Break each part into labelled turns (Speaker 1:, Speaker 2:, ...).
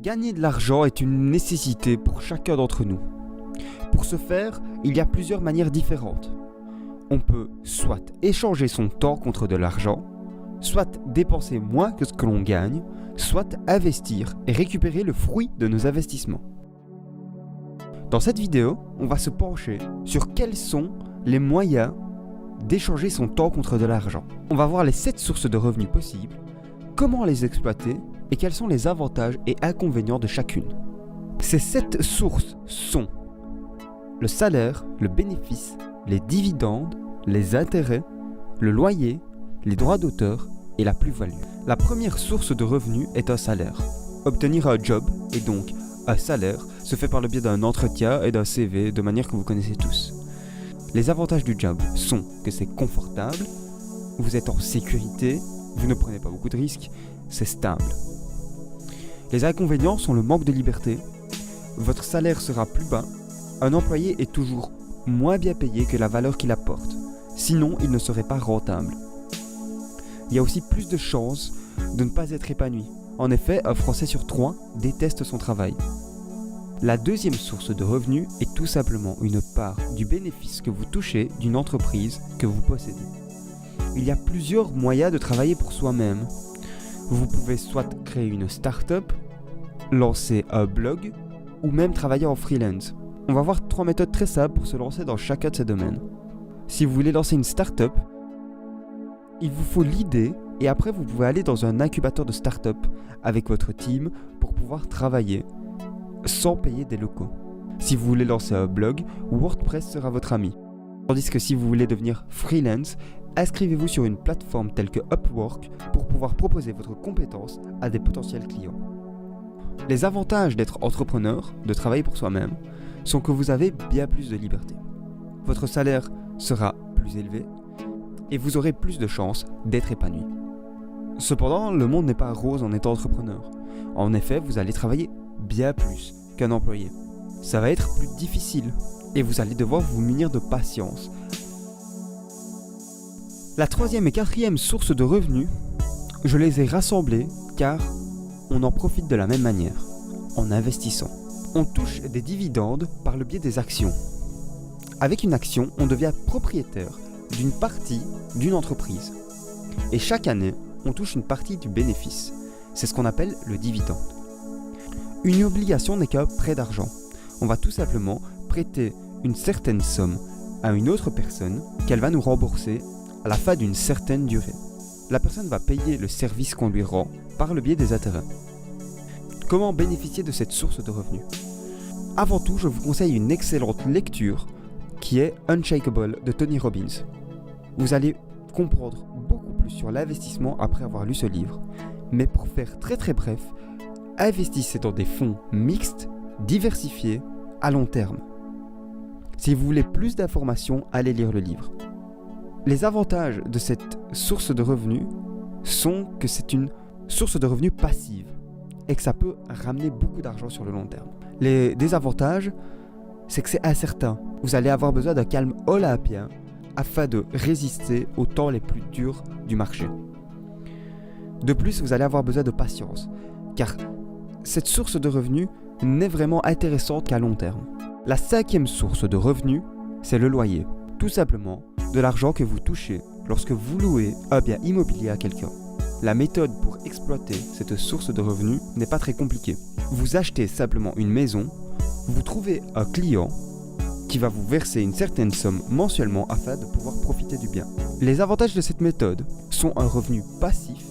Speaker 1: Gagner de l'argent est une nécessité pour chacun d'entre nous. Pour ce faire, il y a plusieurs manières différentes. On peut soit échanger son temps contre de l'argent, soit dépenser moins que ce que l'on gagne, soit investir et récupérer le fruit de nos investissements. Dans cette vidéo, on va se pencher sur quels sont les moyens d'échanger son temps contre de l'argent. On va voir les 7 sources de revenus possibles, comment les exploiter et quels sont les avantages et inconvénients de chacune. Ces 7 sources sont le salaire, le bénéfice, les dividendes, les intérêts, le loyer, les droits d'auteur et la plus-value. La première source de revenus est un salaire. Obtenir un job, et donc un salaire, se fait par le biais d'un entretien et d'un CV de manière que vous connaissez tous. Les avantages du job sont que c'est confortable, vous êtes en sécurité, vous ne prenez pas beaucoup de risques, c'est stable. Les inconvénients sont le manque de liberté, votre salaire sera plus bas, un employé est toujours moins bien payé que la valeur qu'il apporte, sinon il ne serait pas rentable. Il y a aussi plus de chances de ne pas être épanoui. En effet, un Français sur 3 déteste son travail. La deuxième source de revenus est tout simplement une part du bénéfice que vous touchez d'une entreprise que vous possédez. Il y a plusieurs moyens de travailler pour soi-même. Vous pouvez soit créer une start-up, lancer un blog ou même travailler en freelance. On va voir 3 méthodes très simples pour se lancer dans chacun de ces domaines. Si vous voulez lancer une start-up, il vous faut l'idée et après vous pouvez aller dans un incubateur de start-up avec votre team pour pouvoir travailler sans payer des locaux. Si vous voulez lancer un blog, WordPress sera votre ami. Tandis que si vous voulez devenir freelance, inscrivez-vous sur une plateforme telle que Upwork pour pouvoir proposer votre compétence à des potentiels clients. Les avantages d'être entrepreneur, de travailler pour soi-même, sont que vous avez bien plus de liberté. Votre salaire sera plus élevé et vous aurez plus de chances d'être épanoui. Cependant, le monde n'est pas rose en étant entrepreneur. En effet, vous allez travailler bien plus qu'un employé. Ça va être plus difficile et vous allez devoir vous munir de patience. La troisième et quatrième source de revenus, je les ai rassemblées car on en profite de la même manière, en investissant. On touche des dividendes par le biais des actions. Avec une action, on devient propriétaire d'une partie d'une entreprise. Et chaque année, on touche une partie du bénéfice. C'est ce qu'on appelle le dividende. Une obligation n'est qu'un prêt d'argent. On va tout simplement prêter une certaine somme à une autre personne qu'elle va nous rembourser à la fin d'une certaine durée. La personne va payer le service qu'on lui rend par le biais des intérêts. Comment bénéficier de cette source de revenus ? Avant tout, je vous conseille une excellente lecture qui est Unshakable de Tony Robbins. Vous allez comprendre beaucoup plus sur l'investissement après avoir lu ce livre. Mais pour faire très bref, investissez dans des fonds mixtes, diversifiés, à long terme. Si vous voulez plus d'informations, allez lire le livre. Les avantages de cette source de revenus sont que c'est une source de revenus passive et que ça peut ramener beaucoup d'argent sur le long terme. Les désavantages, c'est que c'est incertain. Vous allez avoir besoin d'un calme olympien afin de résister aux temps les plus durs du marché. De plus, vous allez avoir besoin de patience, car cette source de revenus n'est vraiment intéressante qu'à long terme. La cinquième source de revenus, c'est le loyer. Tout simplement, de l'argent que vous touchez lorsque vous louez un bien immobilier à quelqu'un. La méthode pour exploiter cette source de revenus n'est pas très compliquée. Vous achetez simplement une maison, vous trouvez un client qui va vous verser une certaine somme mensuellement afin de pouvoir profiter du bien. Les avantages de cette méthode sont un revenu passif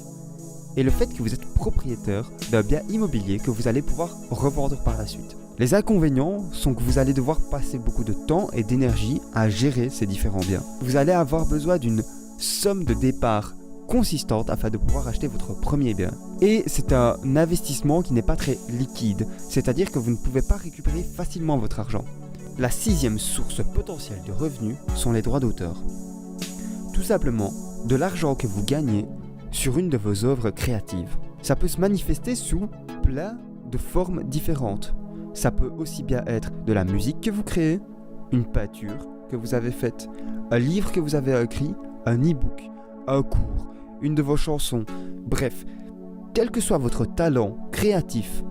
Speaker 1: et le fait que vous êtes propriétaire d'un bien immobilier que vous allez pouvoir revendre par la suite. Les inconvénients sont que vous allez devoir passer beaucoup de temps et d'énergie à gérer ces différents biens. Vous allez avoir besoin d'une somme de départ consistante afin de pouvoir acheter votre premier bien. Et c'est un investissement qui n'est pas très liquide, c'est-à-dire que vous ne pouvez pas récupérer facilement votre argent. La sixième source potentielle de revenus sont les droits d'auteur. Tout simplement, de l'argent que vous gagnez sur une de vos œuvres créatives. Ça peut se manifester sous plein de formes différentes. Ça peut aussi bien être de la musique que vous créez, une peinture que vous avez faite, un livre que vous avez écrit, un e-book, un cours, une de vos chansons. Bref, quel que soit votre talent créatif,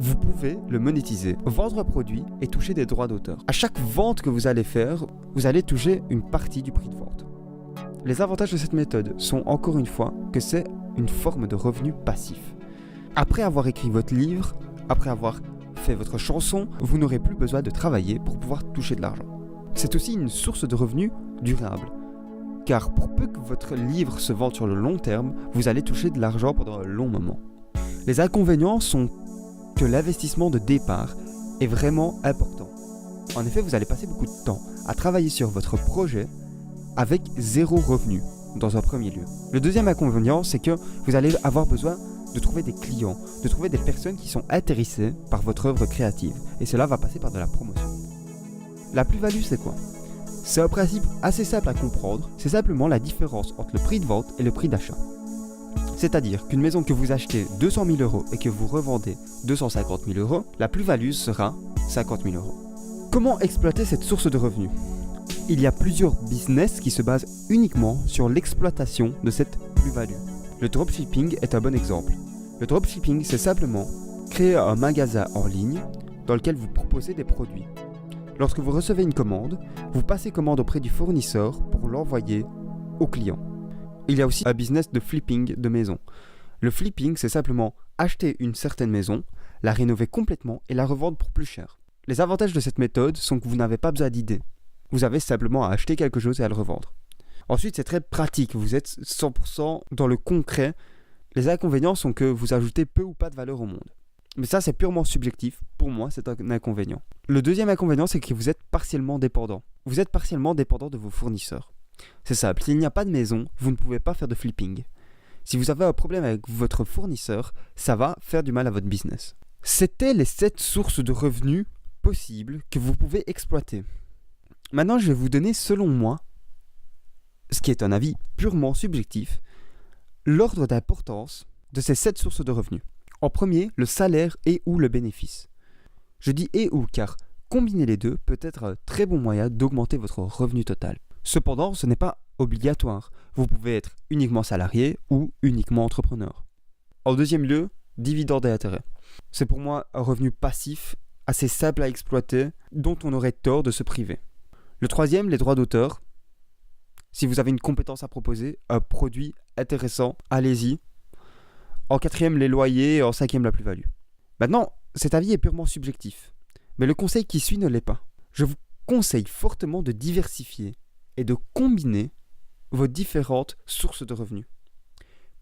Speaker 1: vous pouvez le monétiser, vendre un produit et toucher des droits d'auteur. À chaque vente que vous allez faire, vous allez toucher une partie du prix de vente. Les avantages de cette méthode sont encore une fois que c'est une forme de revenu passif. Après avoir écrit votre livre, après avoir fait votre chanson, vous n'aurez plus besoin de travailler pour pouvoir toucher de l'argent. C'est aussi une source de revenus durable. Car pour peu que votre livre se vende sur le long terme, vous allez toucher de l'argent pendant un long moment. Les inconvénients sont que l'investissement de départ est vraiment important. En effet, vous allez passer beaucoup de temps à travailler sur votre projet avec zéro revenu dans un premier lieu. Le deuxième inconvénient, c'est que vous allez avoir besoin de trouver des clients, de trouver des personnes qui sont intéressées par votre œuvre créative. Et cela va passer par de la promotion. La plus-value, c'est quoi ? C'est un principe assez simple à comprendre, c'est simplement la différence entre le prix de vente et le prix d'achat. C'est-à-dire qu'une maison que vous achetez 200 000 € et que vous revendez 250 000 €, la plus-value sera 50 000 €. Comment exploiter cette source de revenus ? Il y a plusieurs business qui se basent uniquement sur l'exploitation de cette plus-value. Le dropshipping est un bon exemple. Le dropshipping, c'est simplement créer un magasin en ligne dans lequel vous proposez des produits. Lorsque vous recevez une commande, vous passez commande auprès du fournisseur pour l'envoyer au client. Il y a aussi un business de flipping de maison. Le flipping, c'est simplement acheter une certaine maison, la rénover complètement et la revendre pour plus cher. Les avantages de cette méthode sont que vous n'avez pas besoin d'idées. Vous avez simplement à acheter quelque chose et à le revendre. Ensuite, c'est très pratique, vous êtes 100% dans le concret. Les inconvénients sont que vous ajoutez peu ou pas de valeur au monde. Mais ça, c'est purement subjectif. Pour moi, c'est un inconvénient. Le deuxième inconvénient, c'est que vous êtes partiellement dépendant. Vous êtes partiellement dépendant de vos fournisseurs. C'est simple, s'il n'y a pas de maison, vous ne pouvez pas faire de flipping. Si vous avez un problème avec votre fournisseur, ça va faire du mal à votre business. C'était les 7 sources de revenus possibles que vous pouvez exploiter. Maintenant, je vais vous donner, selon moi, ce qui est un avis purement subjectif, l'ordre d'importance de ces 7 sources de revenus. En premier, le salaire et ou le bénéfice. Je dis et ou car combiner les deux peut être un très bon moyen d'augmenter votre revenu total. Cependant, ce n'est pas obligatoire. Vous pouvez être uniquement salarié ou uniquement entrepreneur. En deuxième lieu, dividendes et intérêts. C'est pour moi un revenu passif assez simple à exploiter dont on aurait tort de se priver. Le troisième, les droits d'auteur. Si vous avez une compétence à proposer, un produit intéressant, allez-y. En quatrième, les loyers et en cinquième, la plus-value. Maintenant, cet avis est purement subjectif, mais le conseil qui suit ne l'est pas. Je vous conseille fortement de diversifier et de combiner vos différentes sources de revenus.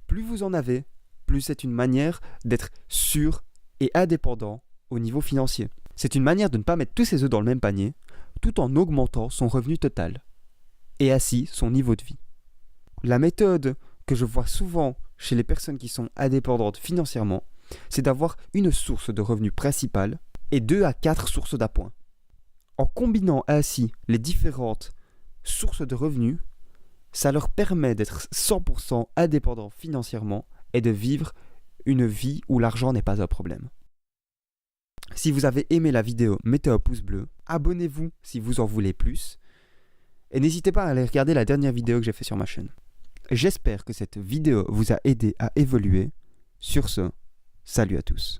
Speaker 1: Plus vous en avez, plus c'est une manière d'être sûr et indépendant au niveau financier. C'est une manière de ne pas mettre tous ses œufs dans le même panier, tout en augmentant son revenu total, et ainsi son niveau de vie. La méthode que je vois souvent chez les personnes qui sont indépendantes financièrement, c'est d'avoir une source de revenus principale et 2 à 4 sources d'appoint. En combinant ainsi les différentes sources de revenus, ça leur permet d'être 100% indépendants financièrement et de vivre une vie où l'argent n'est pas un problème. Si vous avez aimé la vidéo, mettez un pouce bleu, abonnez-vous si vous en voulez plus, et n'hésitez pas à aller regarder la dernière vidéo que j'ai fait sur ma chaîne. J'espère que cette vidéo vous a aidé à évoluer. Sur ce, salut à tous.